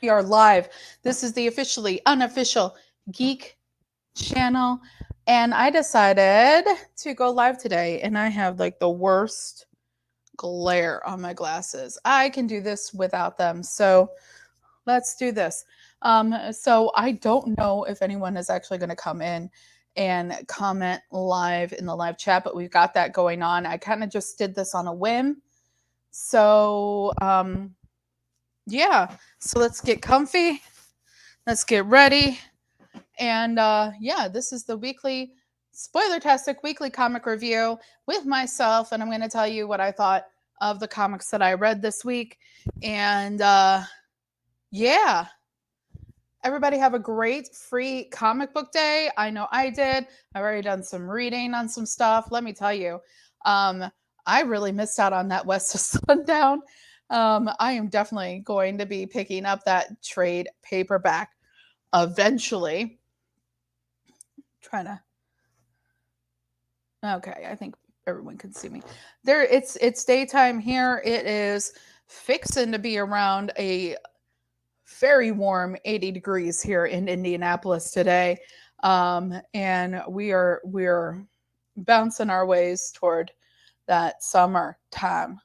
We are live. This is the officially unofficial geek channel. And I decided to go live today. And I have like the worst glare on my glasses. I can do this without them. So let's do this. So I don't know if anyone is actually going to come in and comment live in the live chat, but we've got that going on. I kind of just did this on a whim. So, yeah, so let's get comfy, let's get ready, and yeah, this is the weekly Spoilertastic weekly comic review with myself, and I'm going to tell you what I thought of the comics that I read this week. And yeah, everybody have a great free comic book day. I know I did. I've already done some reading on some stuff. Let me tell you, I really missed out on that West of Sundown. I am definitely going to be picking up that trade paperback eventually. Trying to. Okay, I think everyone can see me. There, it's daytime here. It is fixing to be around a very warm 80 degrees here in Indianapolis today. And we're bouncing our ways toward that summer time.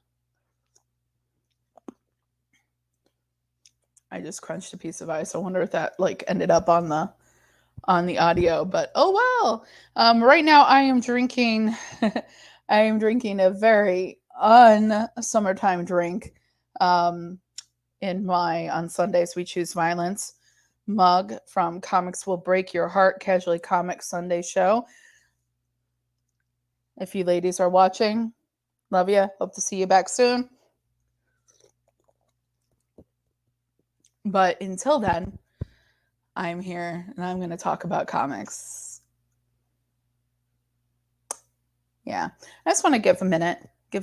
I just crunched a piece of ice. I wonder if that like ended up on the audio, but oh well. Right now I am drinking I am drinking a very summertime drink. In my On Sundays We Choose Violence mug from Comics Will Break Your Heart Casually Comics Sunday show. If you ladies are watching, love you. Hope to see you back soon. But until then, I'm here and I'm going to talk about comics. Yeah, I just want to give a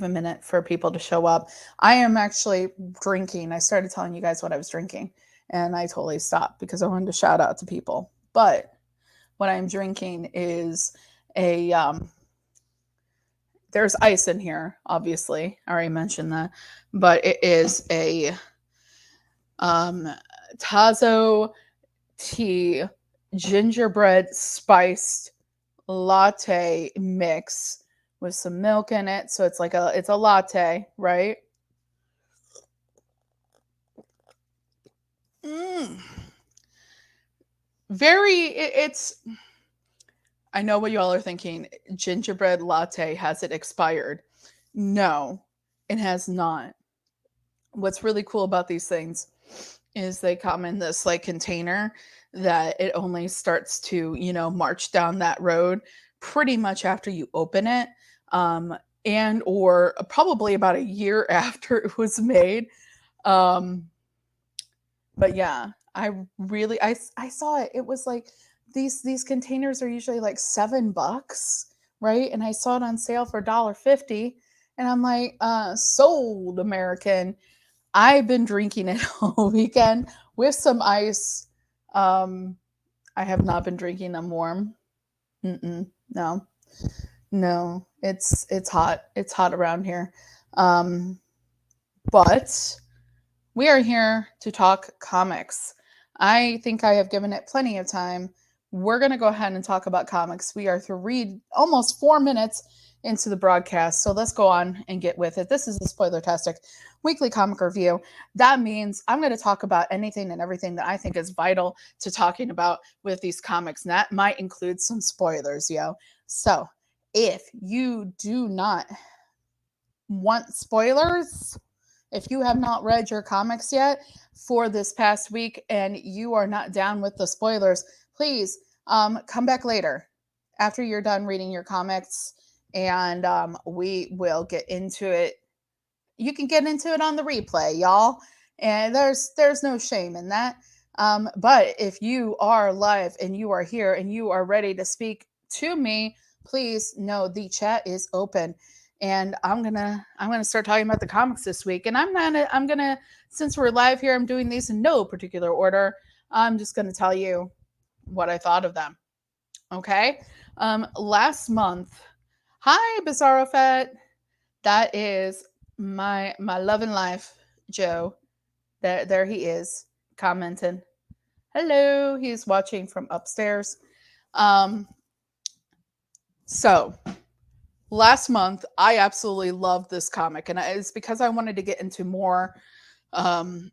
minute for people to show up. I am actually drinking. I started telling you guys what I was drinking, and I totally stopped because I wanted to shout out to people. But what I'm drinking is a there's ice in here, obviously. I already mentioned that, but it is a Tazo tea gingerbread spiced latte mix with some milk in it. So it's a latte, right? Mm. It's I know what y'all are thinking. Gingerbread latte, has it expired? No, it has not. What's really cool about these things is they come in this like container that it only starts to, march down that road pretty much after you open it. And or probably about a year after it was made. Um, but yeah, I saw it. It was like these containers are usually like $7, right? And I saw it on sale for $1.50. And I'm like, sold, American. I've been drinking it all weekend with some ice. I have not been drinking them warm. No, no, it's hot. It's hot around here. Um, but we are here to talk comics. I think I have given it plenty of time. We're going to go ahead and talk about comics. We are almost 4 minutes into the broadcast, so let's go on and get with it. This is the Spoilertastic weekly comic review. That means I'm going to talk about anything and everything that I think is vital to talking about with these comics, and that might include some spoilers, yo. So, if you do not want spoilers, if you have not read your comics yet for this past week and you are not down with the spoilers, please come back later after you're done reading your comics, and we will get into it. You can get into it on the replay, y'all, and there's no shame in that. But if you are live and you are here and you are ready to speak to me, please know the chat is open. And I'm gonna start talking about the comics this week. And I'm gonna since we're live here, I'm doing these in no particular order. I'm just gonna tell you what I thought of them. Okay. Last month, hi Bizarro Fett. That is my love and life, Joe. There he is. commenting. Hello, he's watching from upstairs. Um, so last month, I absolutely loved this comic, and it's because I wanted to get into more, um,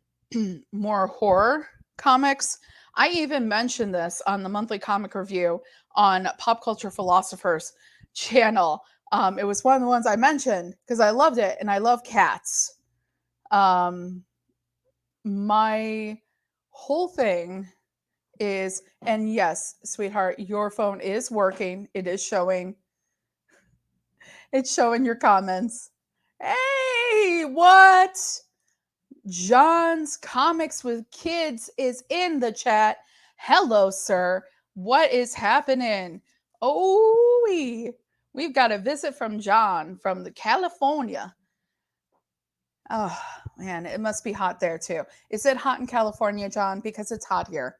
more horror comics. I even mentioned this on the monthly comic review on Pop Culture Philosophers channel. It was one of the ones I mentioned because I loved it, and I love cats. Um, my whole thing is, and yes, sweetheart, your phone is working. It is showing. It's showing your comments. Hey, what? John's Comics with Kids is in the chat. Hello, sir. What is happening? Oh, we've got a visit from John from the California. Oh, man, it must be hot there too. Is it hot in California, John? Because it's hot here.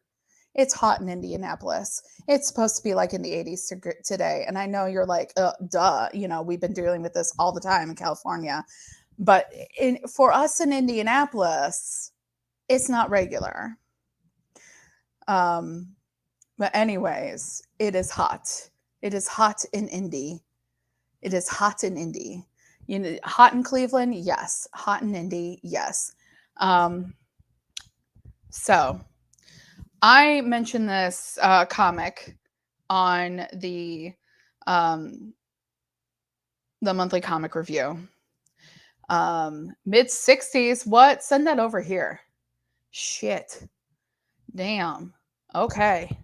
It's hot in Indianapolis. It's supposed to be like in the 80s today. And I know you're like, duh, we've been dealing with this all the time in California. But for us in Indianapolis, it's not regular. But anyways, it is hot. It is hot in Indy. It is hot in Indy. Hot in Cleveland, yes. Hot in Indy, yes. So I mentioned this comic on the monthly comic review. Mid 60s. What? Send that over here. Shit. Damn. Okay.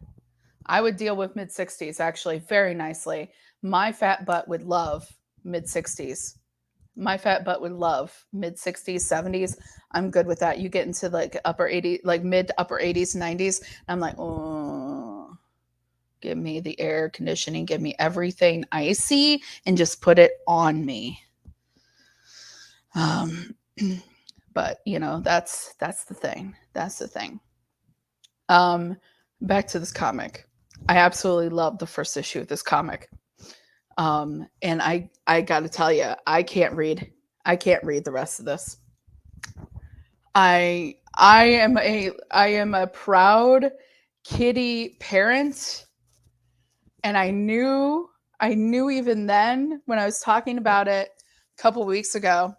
I would deal with mid 60s actually very nicely. My fat butt would love mid 60s. My fat butt would love mid 60s, 70s. I'm good with that. You get into like upper 80s, like mid to upper 80s, 90s. I'm like, oh, give me the air conditioning, give me everything icy, and just put it on me. But that's the thing. That's the thing. Back to this comic. I absolutely love the first issue of this comic. And I got to tell you, I can't read the rest of this. I am a proud kitty parent, and I knew even then when I was talking about it a couple weeks ago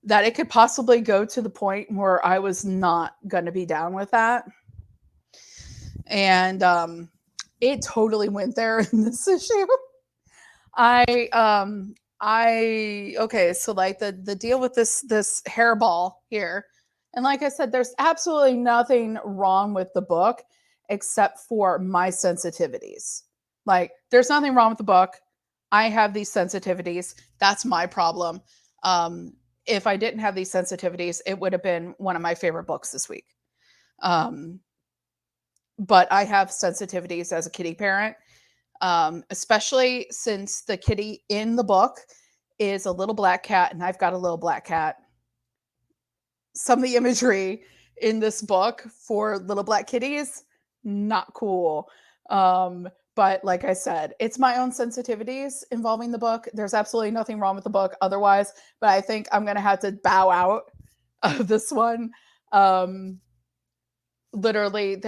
that it could possibly go to the point where I was not going to be down with that. And it totally went there in this issue. Okay, so like the deal with this hairball here, and like I said, there's absolutely nothing wrong with the book except for my sensitivities. Like there's nothing wrong with the book. I have these sensitivities. That's my problem. If I didn't have these sensitivities, it would have been one of my favorite books this week. But I have sensitivities as a kitty parent. Especially since the kitty in the book is a little black cat and I've got a little black cat. Some of the imagery in this book for little black kitties, not cool. But like I said, it's my own sensitivities involving the book. There's absolutely nothing wrong with the book otherwise, but I think I'm going to have to bow out of this one. Literally,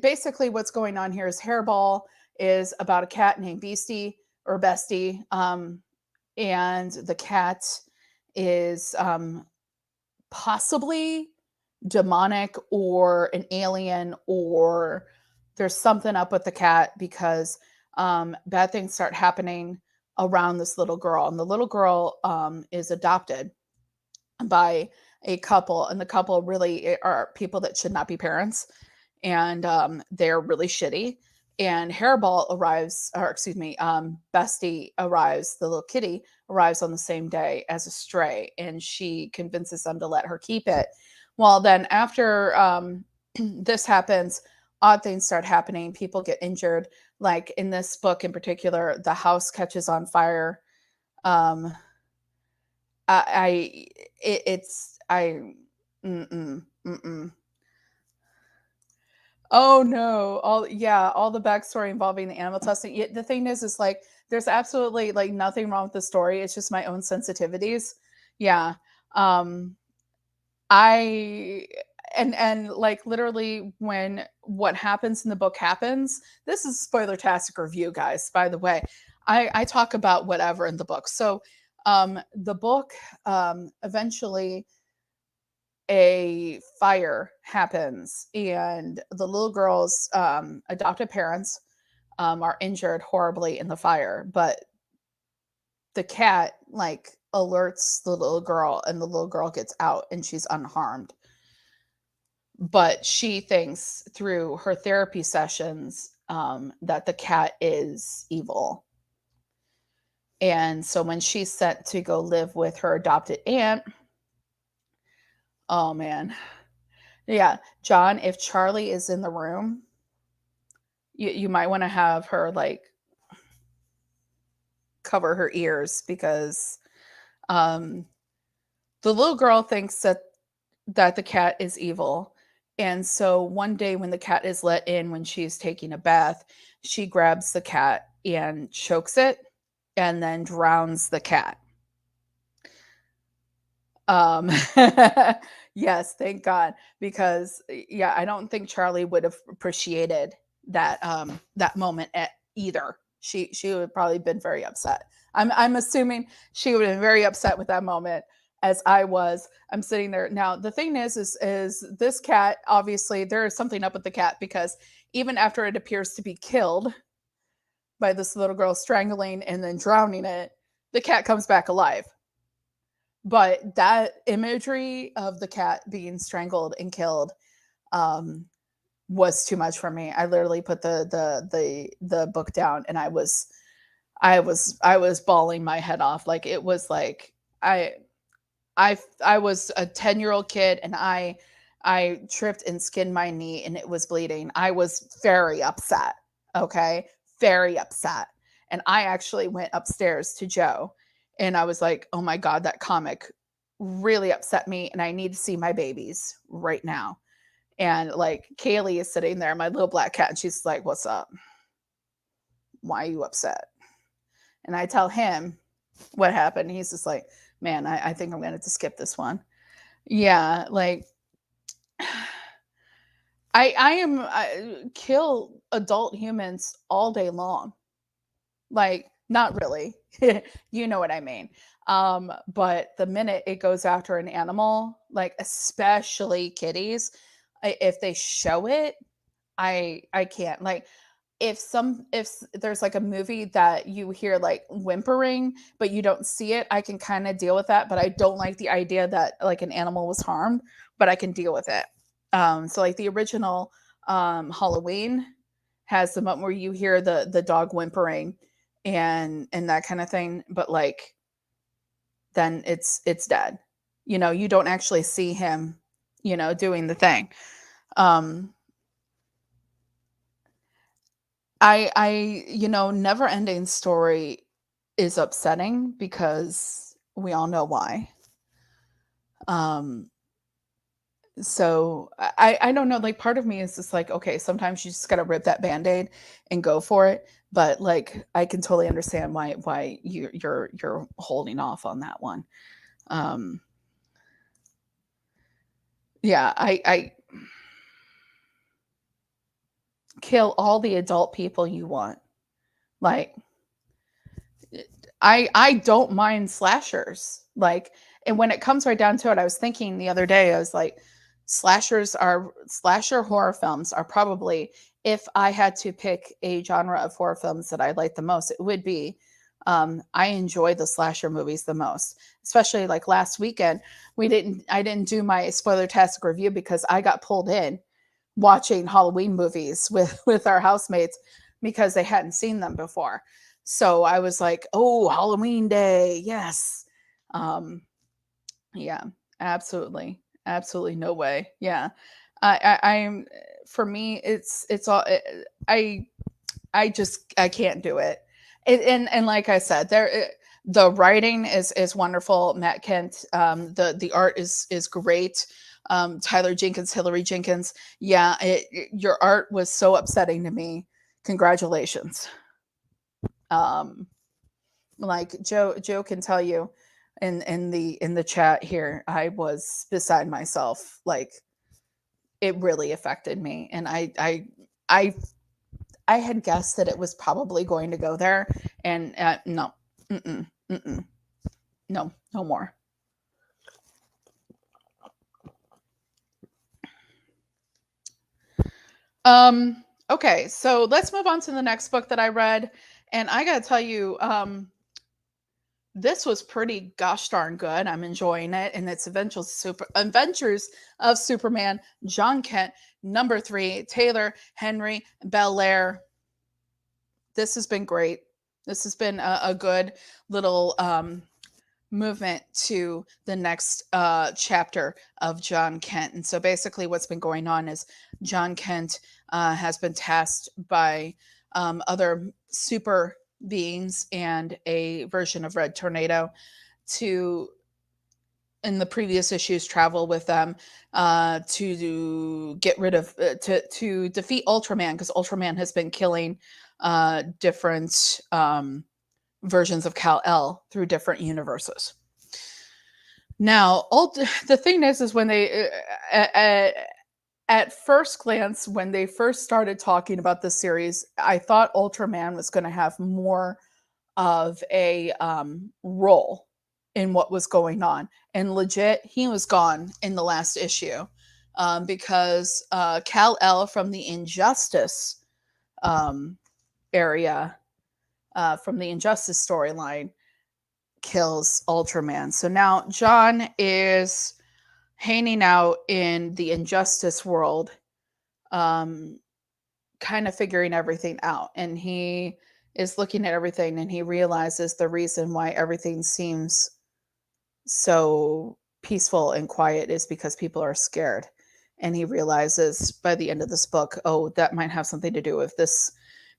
basically what's going on here is Hairball is about a cat named Beastie or Bestie. And the cat is possibly demonic or an alien, or there's something up with the cat because bad things start happening around this little girl. And the little girl is adopted by a couple, and the couple really are people that should not be parents. And they're really shitty. And Hairball arrives, or excuse me, Bestie arrives, the little kitty arrives on the same day as a stray, and she convinces them to let her keep it. Well, then after this happens, odd things start happening. People get injured. Like in this book in particular, the house catches on fire. Oh no. All the backstory involving the animal testing. The thing is like there's absolutely like nothing wrong with the story. It's just my own sensitivities. Yeah. I and like literally when what happens in the book happens. This is Spoilertastic review, guys, by the way. I talk about whatever in the book. So the book, eventually a fire happens and the little girl's adopted parents are injured horribly in the fire, but the cat like alerts the little girl and the little girl gets out and she's unharmed. But she thinks through her therapy sessions that the cat is evil. And so when she's sent to go live with her adopted aunt, oh man. Yeah, John, if Charlie is in the room, you might want to have her like cover her ears because um the little girl thinks that the cat is evil. And so one day when the cat is let in when she's taking a bath, she grabs the cat and chokes it and then drowns the cat. Um yes, thank God, because yeah, I don't think Charlie would have appreciated that moment at either. She would have probably been very upset. I'm assuming she would have been very upset with that moment as I was. I'm sitting there. Now, the thing is this cat, obviously there is something up with the cat because even after it appears to be killed by this little girl strangling and then drowning it, the cat comes back alive. But that imagery of the cat being strangled and killed um, was too much for me. I literally put the book down and I was bawling my head off. Like it was like I was a 10-year-old kid and I tripped and skinned my knee and it was bleeding. I was very upset. Okay? Very upset. And I actually went upstairs to Joe and I was like, "Oh my god, that comic really upset me and I need to see my babies right now." And like Kaylee is sitting there, my little black cat, and she's like, "What's up? Why are you upset?" And I tell him what happened. He's just like, "Man, I think I'm gonna have to skip this one." Yeah, like I kill adult humans all day long. Like, not really. You know what I mean. But the minute it goes after an animal, like especially kitties, if they show it, I can't. Like if there's like a movie that you hear like whimpering but you don't see it, I can kind of deal with that, but I don't like the idea that like an animal was harmed, but I can deal with it. So like the original Halloween has the moment where you hear the dog whimpering and that kind of thing, but like then it's dead. You know, you don't actually see him, doing the thing. Um Never ending story is upsetting because we all know why. Um, so I don't know, like part of me is just like, okay, sometimes you just gotta rip that band-aid and go for it. But like I can totally understand why you're holding off on that one. Um, yeah, I kill all the adult people you want. Like I don't mind slashers. Like, and when it comes right down to it, I was thinking the other day, I was like, slasher horror films are probably, if I had to pick a genre of horror films that I like the most, it would be I enjoy the slasher movies the most. Especially like last weekend, I didn't do my spoiler-tastic review because I got pulled in watching Halloween movies with our housemates because they hadn't seen them before. So I was like, "Oh, Halloween day, yes." Um, yeah, absolutely, absolutely, no way. Yeah, I'm for me, it's all I can't do it. And like I said, the writing is wonderful. Matt Kent, the art is great. Tyler Jenkins, Hillary Jenkins, yeah, your art was so upsetting to me. Congratulations. Um, like Joe can tell you in the chat here, I was beside myself. Like it really affected me. And I I had guessed that it was probably going to go there, and no, mm-mm, mm-mm, no, no more. Okay, so let's move on to the next book that I read, and I gotta tell you, this was pretty gosh darn good. I'm enjoying it, and it's Adventures of Superman, John Kent, number 3, Taylor Henry Belair. This has been great. This has been a good little movement to the next chapter of John Kent. And so basically, what's been going on is John Kent has been tasked by other super beings and a version of Red Tornado to, in the previous issues, travel with them to get rid of to defeat Ultraman, because Ultraman has been killing different versions of Kal-El through different universes. Now, the thing is when they at first glance, when they first started talking about this series, I thought Ultraman was going to have more of a role in what was going on, and legit, he was gone in the last issue because Kal-El from the Injustice area, from the Injustice storyline, kills Ultraman. So now John is hanging out in the Injustice world, kind of figuring everything out. And he is looking at everything, and he realizes the reason why everything seems so peaceful and quiet is because people are scared. And he realizes by the end of this book, oh, that might have something to do with this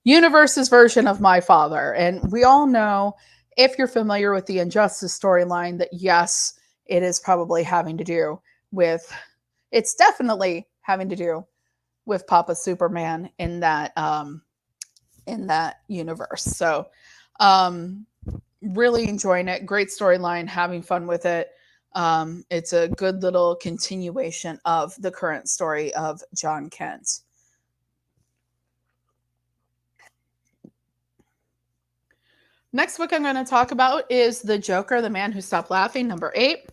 universe's version of my father. And we all know, if you're familiar with the Injustice storyline, that yes, it is probably having to do with, it's definitely having to do with Papa Superman in that universe. So really enjoying it. Great storyline, having fun with it. It's a good little continuation of the current story of John Kent. Next book I'm going to talk about is The Joker, the Man Who Stopped Laughing, number 8.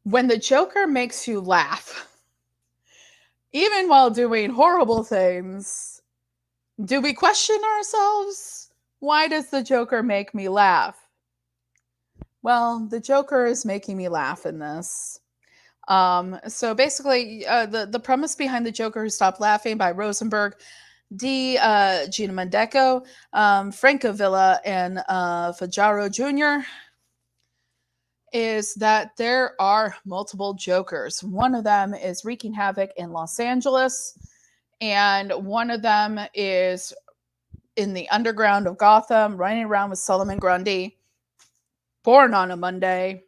When the Joker makes you laugh, even while doing horrible things, do we question ourselves? Why does the Joker make me laugh? Well, the Joker is making me laugh in this. So basically, the premise behind The Joker Who Stopped Laughing by Rosenberg, Gina Mendeco, Franco Villa, and Fajaro Jr. is that there are multiple Jokers. One of them is wreaking havoc in Los Angeles, and one of them is in the underground of Gotham, running around with Solomon Grundy, born on a Monday.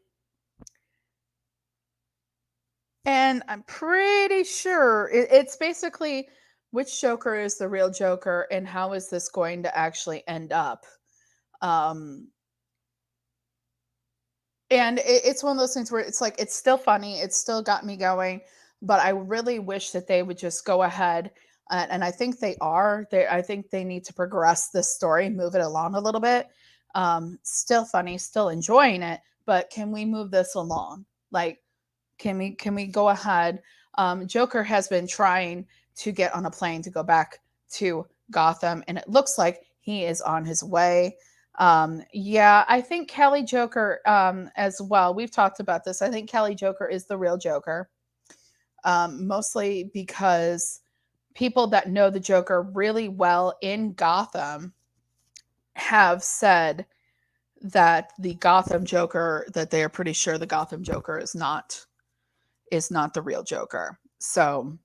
And I'm pretty sure it's basically which Joker is the real Joker and how is this going to actually end up. And it's one of those things where it's like, it's still funny. It's still got me going, but I really wish that they would just go ahead. And I think they are. I think they need to progress this story, move it along a little bit. Still funny, still enjoying it, but can we move this along? Like, can we go ahead? Joker has been trying to get on a plane to go back to Gotham, and it looks like he is on his way. Yeah, I think Kelly Joker as well. We've talked about this. I think Kelly Joker is the real Joker, mostly because people that know the Joker really well in Gotham have said that the Gotham Joker, that they are pretty sure the Gotham Joker is not the real Joker. So,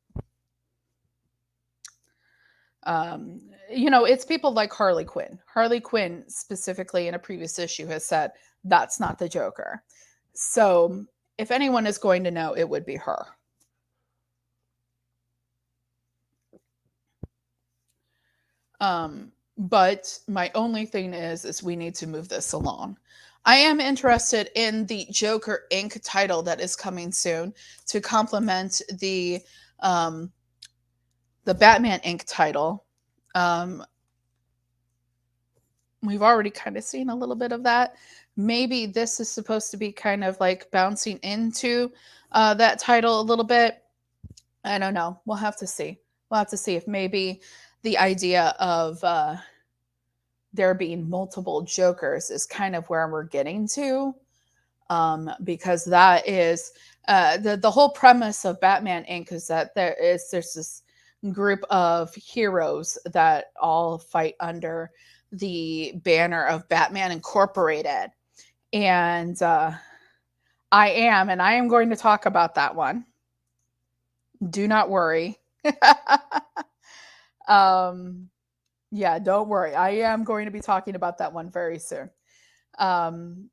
it's people like Harley Quinn. Harley Quinn specifically in a previous issue has said that's not the Joker. So if anyone is going to know, it would be her. But my only thing is we need to move this along. I am interested in the Joker Inc. title that is coming soon to complement um, the Batman Inc. title. Um, we've already kind of seen a little bit of that. Maybe this is supposed to be kind of like bouncing into that title a little bit. I don't know. We'll have to see. We'll have to see if maybe the idea of there being multiple Jokers is kind of where we're getting to, because that is the whole premise of Batman Inc. is that there's this group of heroes that all fight under the banner of Batman Incorporated, and I am going to talk about that one. Do not worry. um, yeah, don't worry. I am going to be talking about that one very soon. Um,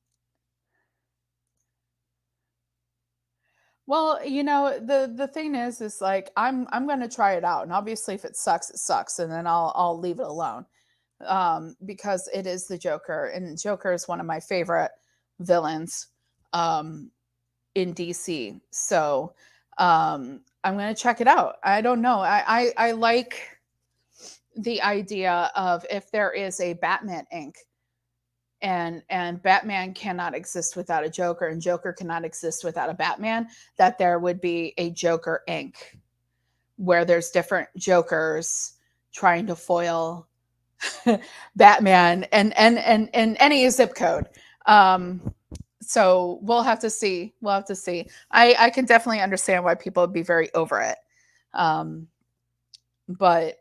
well, the thing is like I'm going to try it out, and obviously if it sucks, and then I'll leave it alone. Because it is the Joker, and Joker is one of my favorite villains in DC. So I'm going to check it out. I don't know. I like the idea of if there is a Batman Inc. and Batman cannot exist without a Joker, and Joker cannot exist without a Batman, that there would be a Joker Inc. where there's different Jokers trying to foil Batman and any zip code. So we'll have to see. We'll have to see. I can definitely understand why people would be very over it. But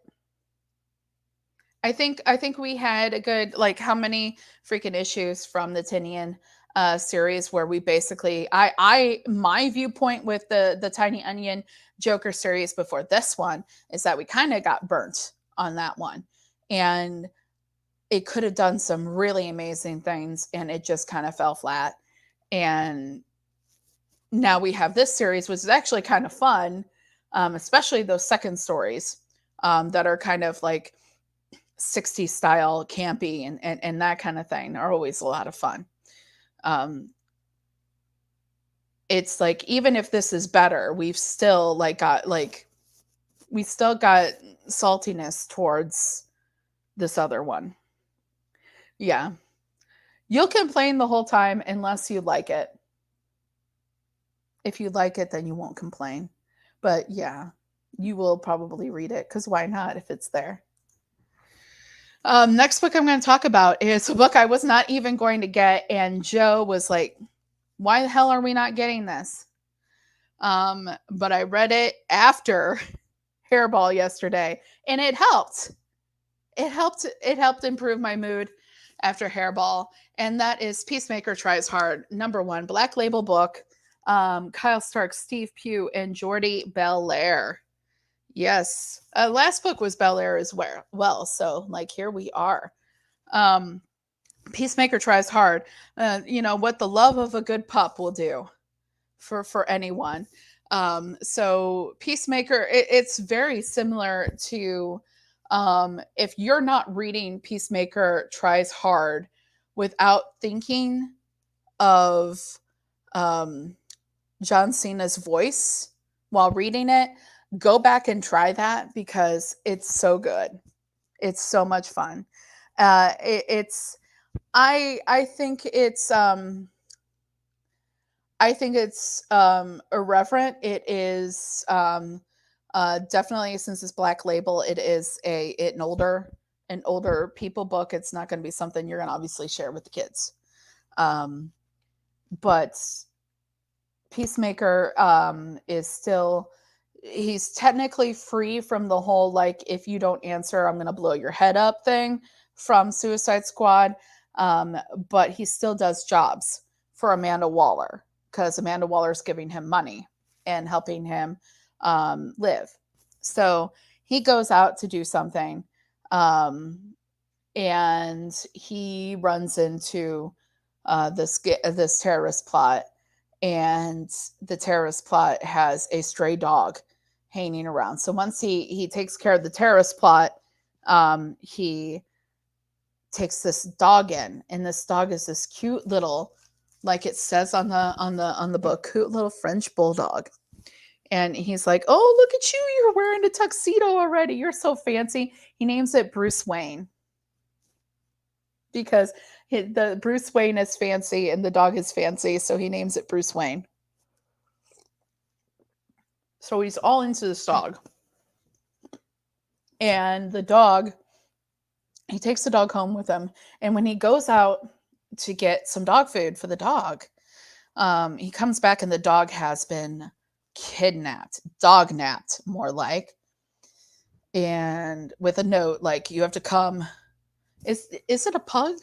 I think we had a good, like, how many freaking issues from the Tinian series where we basically I my viewpoint with the Tiny Onion Joker series before this one is that we kind of got burnt on that one, and it could have done some really amazing things, and it just kind of fell flat. And now we have this series, which is actually kind of fun, especially those second stories that are kind of like 60s style campy and that kind of thing are always a lot of fun. Um, it's like, even if this is better, we've still we still got saltiness towards this other one. Yeah. You'll complain the whole time unless you like it. If you like it, then you won't complain. But yeah, you will probably read it, because why not if it's there? Next book I'm going to talk about is a book I was not even going to get, and Joe was like, "Why the hell are we not getting this?" But I read it after Hairball yesterday, and it helped. It helped. It helped improve my mood after Hairball, and that is Peacemaker Tries Hard, #1 Black Label book. Kyle Stark, Steve Pugh, and Jordi Belair. Yes. Last book was Belair as well. So, like, here we are. Peacemaker Tries Hard. What the love of a good pup will do for anyone. So Peacemaker, it's very similar to if you're not reading Peacemaker Tries Hard without thinking of John Cena's voice while reading it, go back and try that, because it's so good. It's so much fun. It's I think it's irreverent. It is definitely, since it's Black Label, it is an older people book. It's not going to be something you're going to obviously share with the kids. But Peacemaker is still, he's technically free from the whole, like, if you don't answer, I'm going to blow your head up thing from Suicide Squad. But he still does jobs for Amanda Waller, because Amanda Waller is giving him money and helping him live. So he goes out to do something, and he runs into this terrorist plot, and the terrorist plot has a stray dog hanging around. So once he takes care of the terrorist plot, he takes this dog in, and this dog is this cute little, like it says on the book, cute little French bulldog. And he's like, "Oh, look at you! You're wearing a tuxedo already. You're so fancy." He names it Bruce Wayne because the Bruce Wayne is fancy and the dog is fancy, so he names it Bruce Wayne. So he's all into this dog, and the dog, he takes the dog home with him, and when he goes out to get some dog food for the dog, he comes back and the dog has been kidnapped, dog napped, more like, and with a note like, "You have to come." Is it a pug?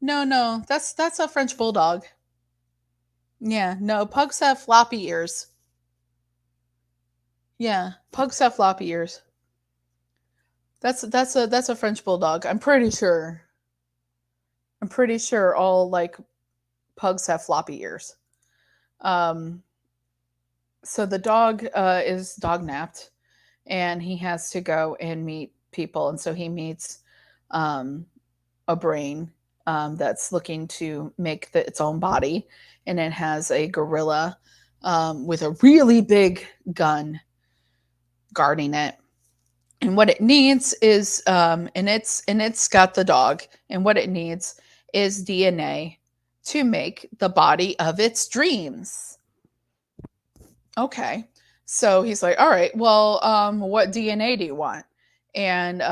No, that's a French bulldog. Yeah, no, pugs have floppy ears. Yeah, pugs have floppy ears. That's a French bulldog. I'm pretty sure. I'm pretty sure all like pugs have floppy ears. Um, so the dog is dog napped, and he has to go and meet people, and so he meets um, a brain that's looking to make its own body, and it has a gorilla with a really big gun guarding it. And what it needs is, and it's got the dog, and what it needs is DNA to make the body of its dreams. Okay. So he's like, "All right, well, what DNA do you want?" And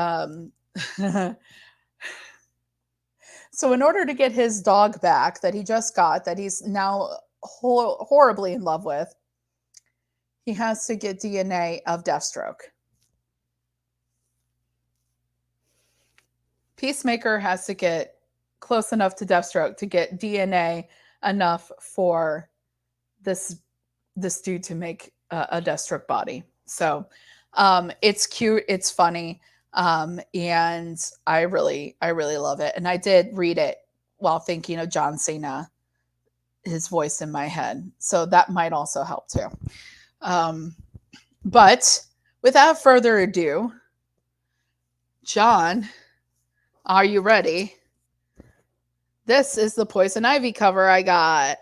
so in order to get his dog back that he just got, that he's now horribly in love with, he has to get DNA of Deathstroke. Peacemaker has to get close enough to Deathstroke to get DNA enough for this dude to make a Deathstroke body. So it's cute, it's funny, and I really love it. And I did read it while thinking of John Cena, his voice in my head, so that might also help too. But without further ado, John, are you ready? This is the Poison Ivy cover I got.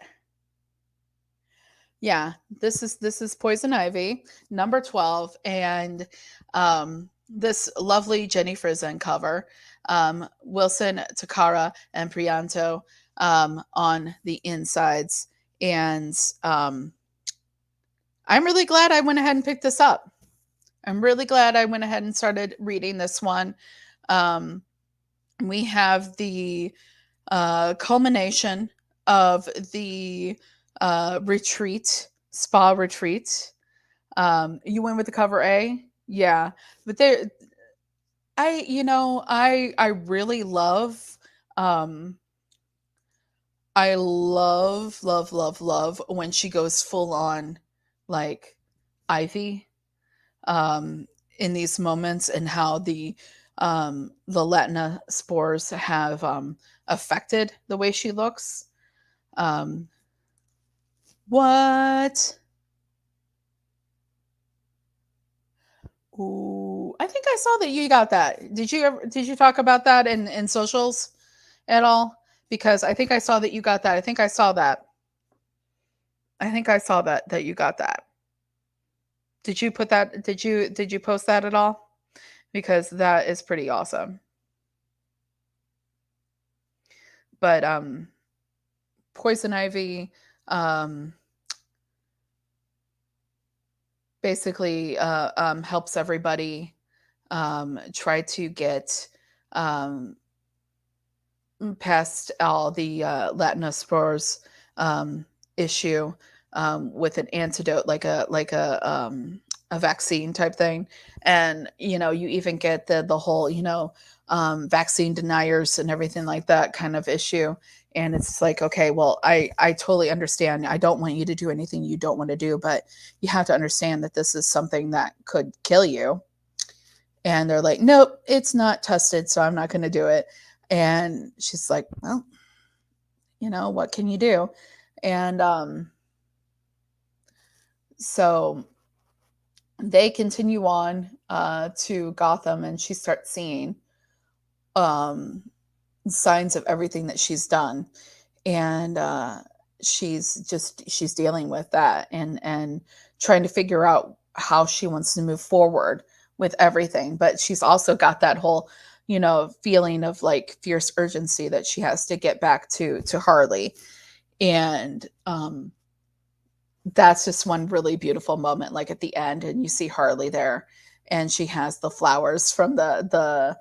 Yeah, this is Poison Ivy, number 12, and this lovely Jenny Frison cover. Wilson, Takara, and Priyanto on the insides. And I'm really glad I went ahead and picked this up. I'm really glad I went ahead and started reading this one. We have the culmination of the retreat, spa retreat. You went with the cover A? Yeah. But there, I really love, I love when she goes full on like Ivy in these moments, and how the Latina spores have affected the way she looks. What? Ooh, I think I saw that you got that. Did you talk about that in socials at all? Because I think I saw that you got that. I think I saw that. I think I saw that you got that. Did you put that did you post that at all? Because that is pretty awesome. But Poison Ivy basically helps everybody try to get past all the Latinospores issue with an antidote, like a vaccine type thing. And you even get the whole vaccine deniers and everything like that kind of issue. And it's like, okay, well, I totally understand. I don't want you to do anything you don't want to do, but you have to understand that this is something that could kill you. And they're like, nope, it's not tested, so I'm not going to do it. And she's like, well, what can you do? And so they continue on to Gotham, and she starts seeing um, signs of everything that she's done, and she's dealing with that, and trying to figure out how she wants to move forward with everything. But she's also got that whole, feeling of like fierce urgency that she has to get back to Harley. And that's just one really beautiful moment, like at the end, and you see Harley there, and she has the flowers from the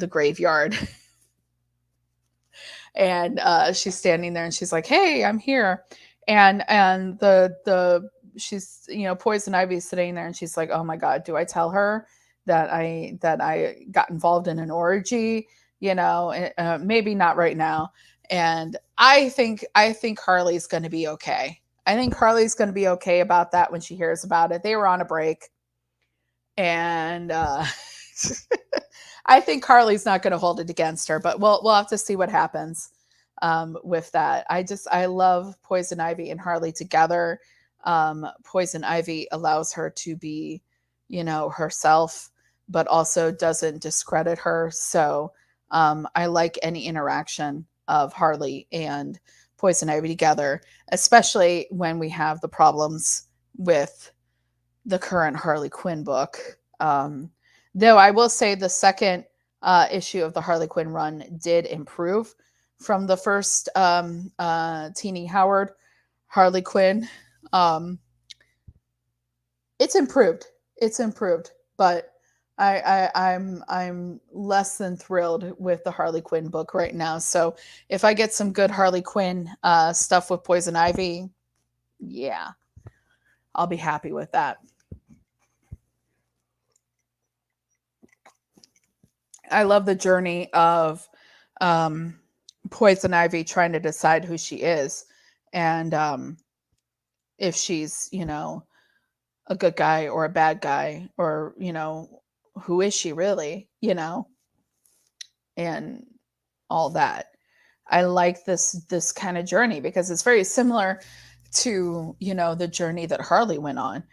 graveyard. And she's standing there, and she's like, "Hey, I'm here." And the she's, Poison Ivy sitting there, and she's like, "Oh my god, do I tell her that I got involved in an orgy?" Maybe not right now. And I think Harley's going to be okay. I think Harley's going to be okay about that when she hears about it. They were on a break, and I think Harley's not going to hold it against her, but we'll have to see what happens with that. I love Poison Ivy and Harley together. Poison Ivy allows her to be, herself, but also doesn't discredit her. So I like any interaction of Harley and Poison Ivy together, especially when we have the problems with the current Harley Quinn book. Though I will say the second issue of the Harley Quinn run did improve from the first Teeny Howard Harley Quinn. Um, it's improved. It's improved, but I'm less than thrilled with the Harley Quinn book right now. So if I get some good Harley Quinn stuff with Poison Ivy, yeah, I'll be happy with that. I love the journey of um, Poison Ivy trying to decide who she is, and if she's, a good guy or a bad guy, or, who is she really, and all that. I like this kind of journey because it's very similar to, the journey that Harley went on,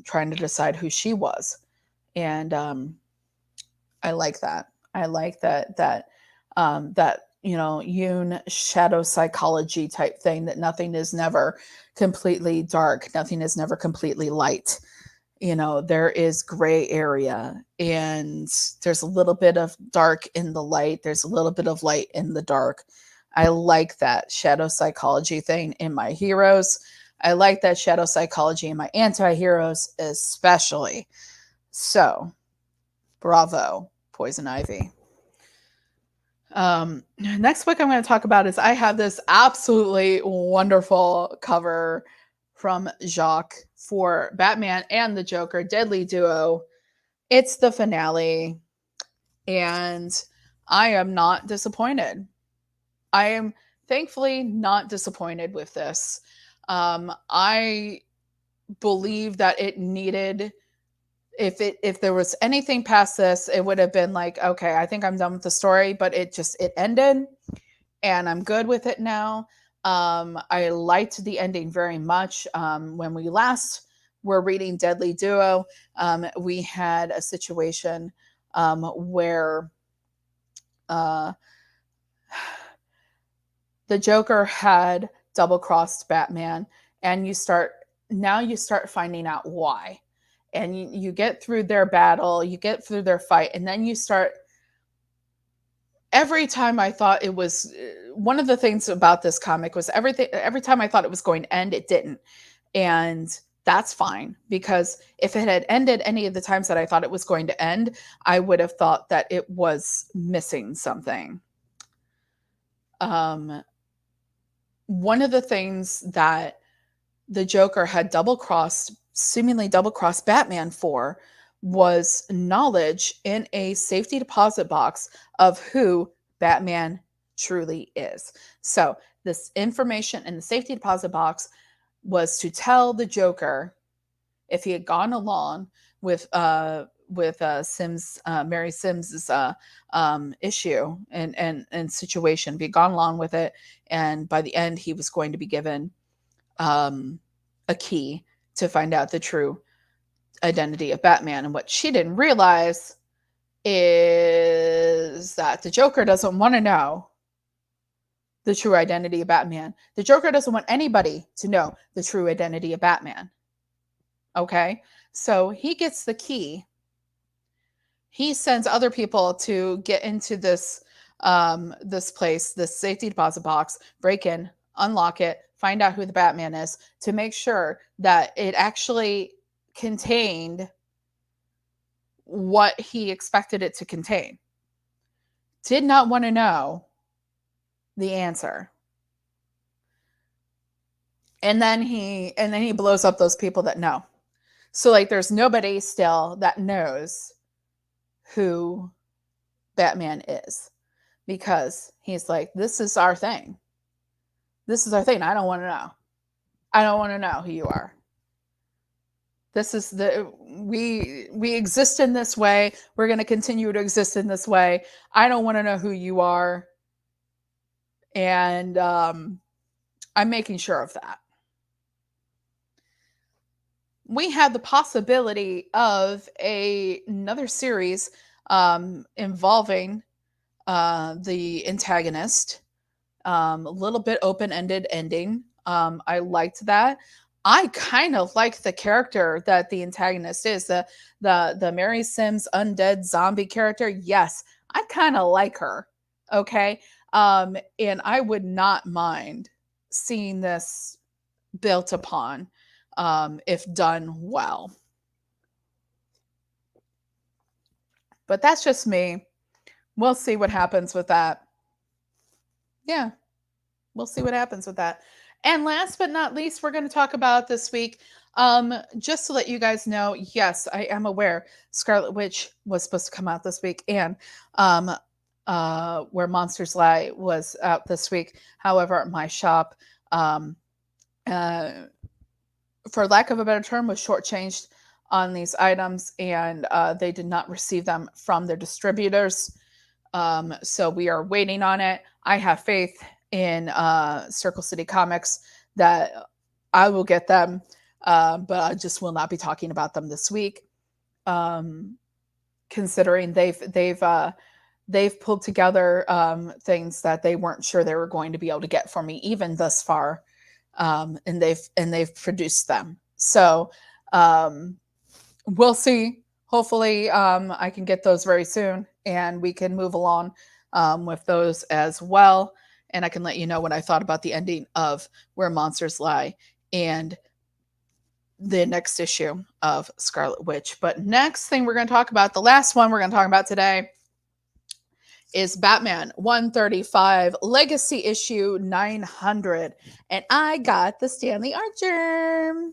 trying to decide who she was. And I like that. I like that Yoon shadow psychology type thing, that nothing is never completely dark, nothing is never completely light. There is gray area, and there's a little bit of dark in the light, there's a little bit of light in the dark. I like that shadow psychology thing in my heroes. I like that shadow psychology in my anti-heroes especially. So, bravo, Poison Ivy. Next book I'm going to talk about is, I have this absolutely wonderful cover from Jacques for Batman and the Joker Deadly Duo. It's the finale, and I am not disappointed. I am thankfully not disappointed with this. I believe that it needed, if there was anything past this, it would have been like, okay, I think I'm done with the story, but it ended, and I'm good with it now. I liked the ending very much. When we last were reading Deadly Duo, we had a situation where uh, the Joker had double crossed Batman, and you start finding out why. And you get through their battle, you get through their fight, and then you start. Every time I thought it was, one of the things about this comic was, every time I thought it was going to end, it didn't. And that's fine, because if it had ended any of the times that I thought it was going to end, I would have thought that it was missing something. Um, One of the things that the Joker had seemingly double crossed Batman for, was knowledge in a safety deposit box of who Batman truly is. So, this information in the safety deposit box was to tell the Joker, if he had gone along with Sims, Mary Sims's issue and situation, if he had gone along with it, and by the end he was going to be given um, a key to find out the true identity of Batman. And what she didn't realize is that the Joker doesn't want to know the true identity of Batman. The Joker doesn't want anybody to know the true identity of Batman. Okay? So he gets the key. He sends other people to get into this place, this safety deposit box, break in, unlock it, find out who the Batman is, to make sure that it actually contained what he expected it to contain. Did not want to know the answer. And then he blows up those people that know. So like there's nobody still that knows who Batman is, because he's like, this is our thing. This is our thing. I don't want to know. I don't want to know who you are. This is we exist in this way. We're going to continue to exist in this way. I don't want to know who you are. And I'm making sure of that. We had the possibility of another series involving the antagonist. A little bit open-ended ending. I liked that. I kind of like the character that the antagonist is, the Mary Sims undead zombie character. Yes, I kind of like her. Okay, and I would not mind seeing this built upon, if done well. But that's just me. We'll see what happens with that. Yeah, we'll see what happens with that. And last but not least, we're going to talk about this week. Just to let you guys know, yes, I am aware Scarlet Witch was supposed to come out this week, and Where Monsters Lie was out this week. However, my shop, for lack of a better term, was shortchanged on these items, and they did not receive them from their distributors. So we are waiting on it. I have faith in Circle City Comics that I will get them, but I just will not be talking about them this week. Considering they've pulled together things that they weren't sure they were going to be able to get for me even thus far, and they've produced them. So we'll see. Hopefully, I can get those very soon, and we can move along with those as well. And I can let you know what I thought about the ending of Where Monsters Lie and the next issue of Scarlet Witch. But next thing we're going to talk about, the last one we're going to talk about today, is Batman 135 Legacy issue 900. And I got the Stanley Archer.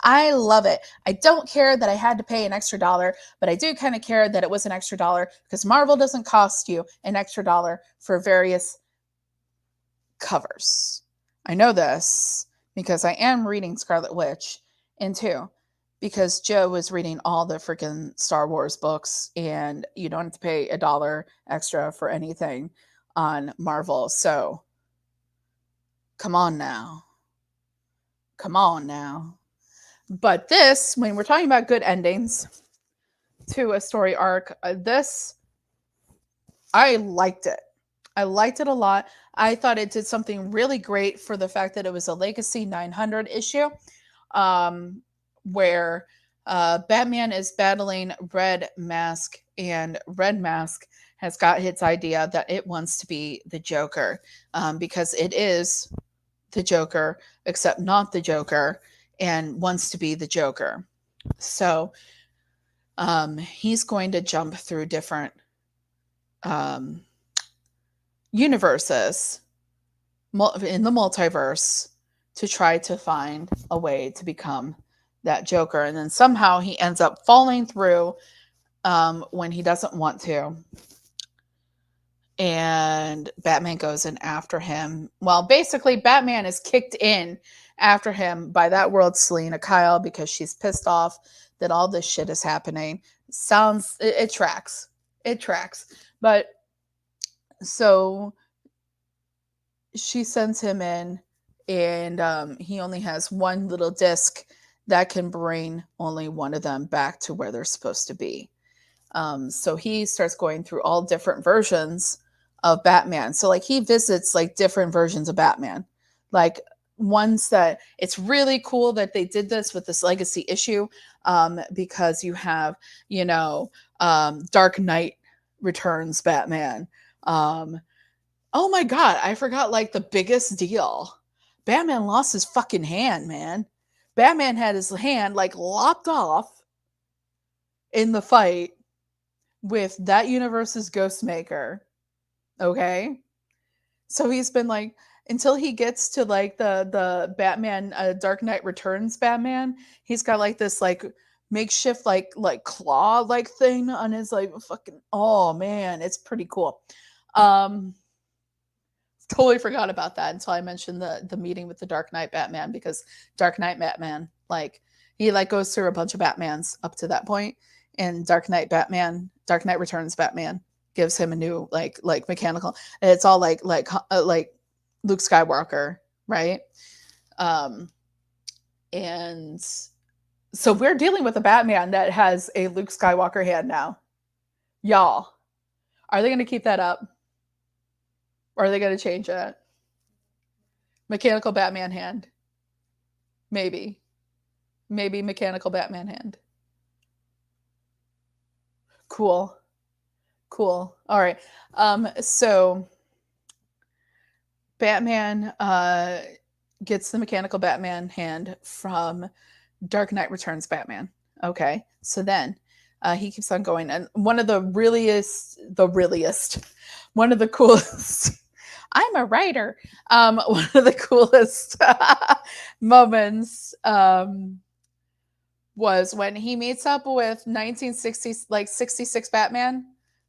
I love it. I don't care that I had to pay an extra dollar, but I do kind of care that it was an extra dollar, because Marvel doesn't cost you an extra dollar for various covers. I know this because I am reading Scarlet Witch, and two, because Joe was reading all the freaking Star Wars books, and you don't have to pay a dollar extra for anything on Marvel. So come on now. Come on now. But this, when we're talking about good endings to a story arc, this, I liked it. I liked it a lot. I thought it did something really great for the fact that it was a Legacy 900 issue, where Batman is battling Red Mask, and Red Mask has got its idea that it wants to be the Joker, because it is the Joker, except not the Joker, and wants to be the Joker. So he's going to jump through different universes in the multiverse to try to find a way to become that Joker. And then somehow he ends up falling through when he doesn't want to. And Batman goes in after him. Well, basically, Batman is kicked in after him by that world's Selena Kyle, because she's pissed off that all this shit is happening. It tracks. It tracks. But so she sends him in, and he only has one little disc that can bring only one of them back to where they're supposed to be. So he starts going through all different versions of Batman. So like he visits like different versions of Batman, like ones that it's really cool that they did this with this legacy issue, because you have, Dark Knight Returns Batman. Oh my God, I forgot like the biggest deal. Batman lost his fucking hand, man. Batman had his hand like lopped off in the fight with that universe's Ghostmaker. Okay? So he's been like, until he gets to like the Batman Dark Knight Returns Batman, he's got like this like makeshift like claw like thing on his like fucking, oh man, it's pretty cool. Totally forgot about that until I mentioned the meeting with the Dark Knight Batman, because Dark Knight Batman, like he like goes through a bunch of Batmans up to that point, and Dark Knight Returns Batman gives him a new like mechanical, and it's all like Luke Skywalker, right? And so we're dealing with a Batman that has a Luke Skywalker hand now. Y'all, are they going to keep that up? Or are they going to change it? Mechanical Batman hand. Maybe mechanical Batman hand. Cool. All right. So Batman gets the mechanical Batman hand from Dark Knight Returns Batman. Okay. So then he keeps on going, and one of the coolest I'm a writer. One of the coolest moments was when he meets up with 1960s, like 66 Batman,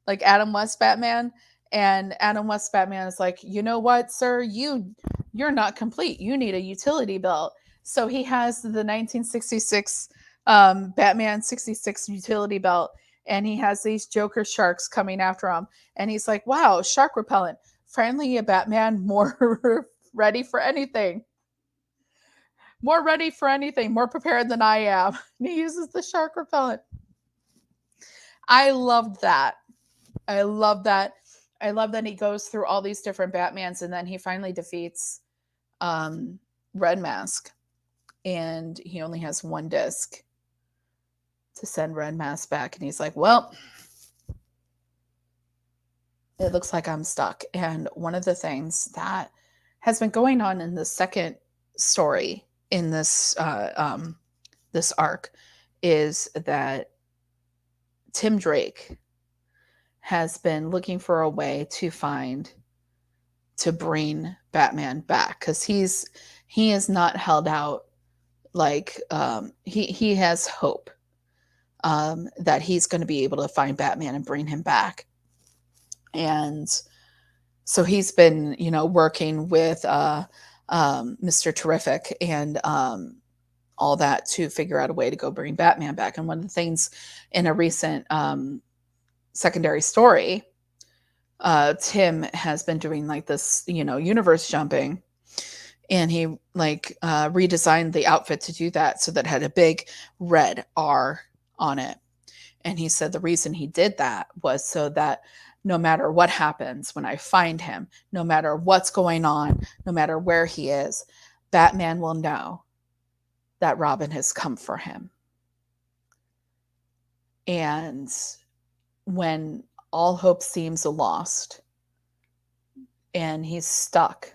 like Adam West Batman. And Adam West Batman is like, you know what, sir, you're not complete. You need a utility belt. So he has the 1966 Batman 66 utility belt, and he has these Joker sharks coming after him. And he's like, wow, shark repellent. Finally, a Batman more ready for anything. More prepared than I am. And he uses the shark repellent. I loved that. I love that he goes through all these different Batmans, and then he finally defeats Red Mask. And he only has one disc to send Red Mask back. And he's like, well, it looks like I'm stuck. And one of the things that has been going on in the second story in this this arc is that Tim Drake has been looking for a way to bring Batman back, because he is not held out. Like he has hope that he's going to be able to find Batman and bring him back. And so he's been, working with Mr. Terrific and all that to figure out a way to go bring Batman back. And one of the things in a recent secondary story, Tim has been doing like this, universe jumping, and he like redesigned the outfit to do that, so that it had a big red R on it. And he said the reason he did that was so that no matter what happens when I find him, no matter what's going on, no matter where he is, Batman will know that Robin has come for him. And when all hope seems lost and he's stuck,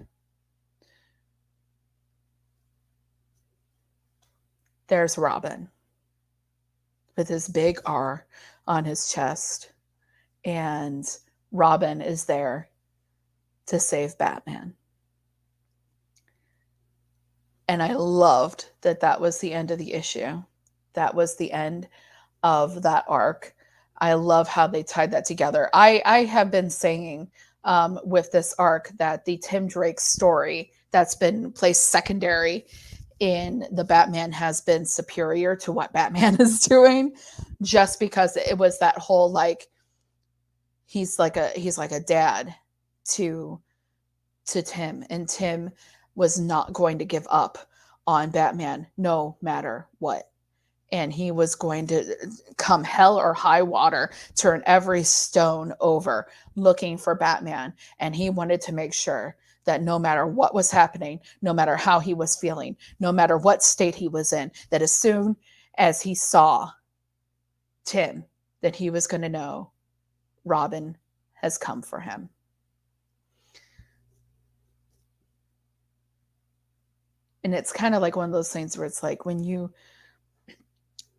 there's Robin with his big R on his chest. And Robin is there to save Batman. And I loved that was the end of the issue. That was the end of that arc. I love how they tied that together. I have been saying with this arc that the Tim Drake story that's been placed secondary in the Batman has been superior to what Batman is doing, just because it was that whole like he's like a dad to Tim, and Tim was not going to give up on Batman no matter what. And he was going to come hell or high water, turn every stone over looking for Batman. And he wanted to make sure that no matter what was happening, no matter how he was feeling, no matter what state he was in, that as soon as he saw Tim, that he was going to know Robin has come for him. And it's kind of like one of those things where it's like when you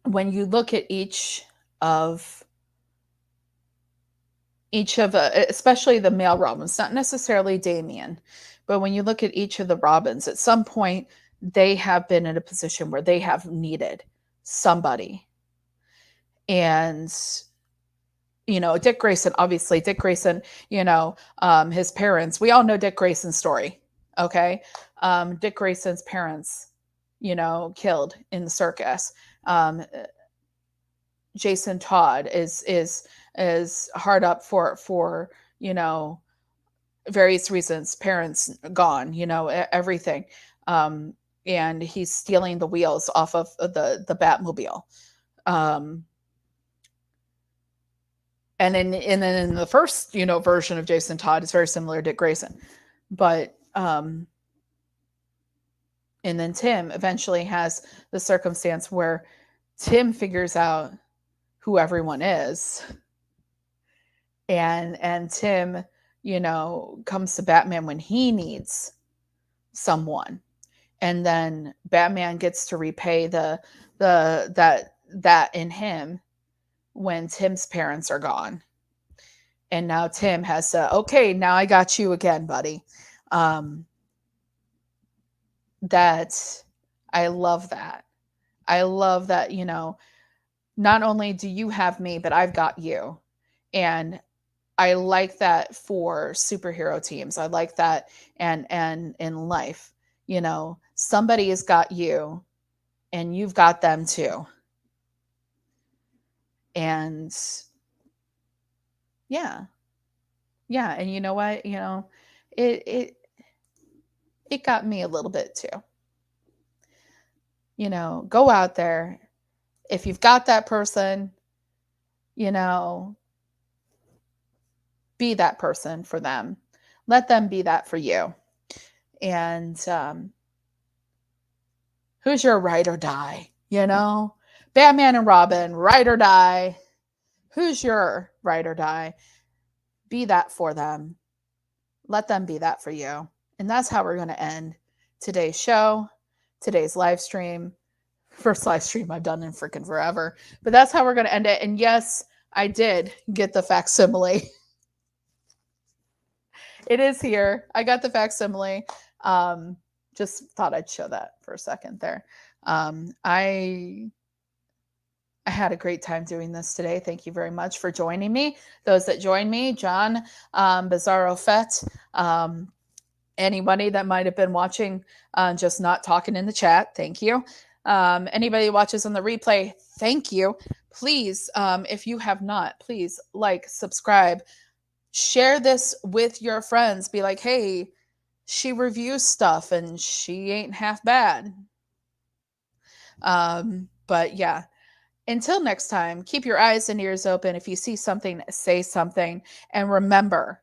look at each of especially the male Robins, not necessarily Damian, but when you look at each of the Robins, at some point they have been in a position where they have needed somebody. And Dick Grayson, obviously, his parents, we all know Dick Grayson's story. Okay. Dick Grayson's parents, killed in the circus. Jason Todd is hard up for various reasons. Parents gone, everything, and he's stealing the wheels off of the Batmobile. And then in the first version of Jason Todd, it's very similar to Dick Grayson, but and then Tim eventually has the circumstance where Tim figures out who everyone is. And Tim, comes to Batman when he needs someone. And then Batman gets to repay that in him when Tim's parents are gone. And now Tim has to, okay, now I got you again, buddy. That I love that. I love that, not only do you have me, but I've got you. And I like that for superhero teams. I like that and in life, somebody has got you and you've got them too. And yeah. And you know what, it got me a little bit too. Go out there. If you've got that person, be that person for them. Let them be that for you. And who's your ride or die? Batman and Robin, ride or die. Who's your ride or die? Be that for them. Let them be that for you. And that's how we're going to end today's show, today's live stream. First live stream I've done in freaking forever. But that's how we're going to end it. And yes, I did get the facsimile. It is here. I got the facsimile. Just thought I'd show that for a second there. I had a great time doing this today. Thank you very much for joining me. Those that joined me, John, Bizarro Fett, anybody that might have been watching, just not talking in the chat, thank you. Anybody who watches on the replay, thank you. Please, if you have not, please like, subscribe, share this with your friends. Be like, hey, she reviews stuff and she ain't half bad. But yeah, until next time, keep your eyes and ears open. If you see something, say something. And remember,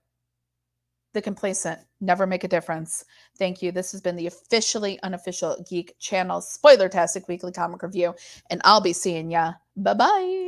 the complacent never make a difference. Thank you. This has been the officially unofficial Geek Channel Spoilertastic Weekly Comic Review. And I'll be seeing ya. Bye-bye.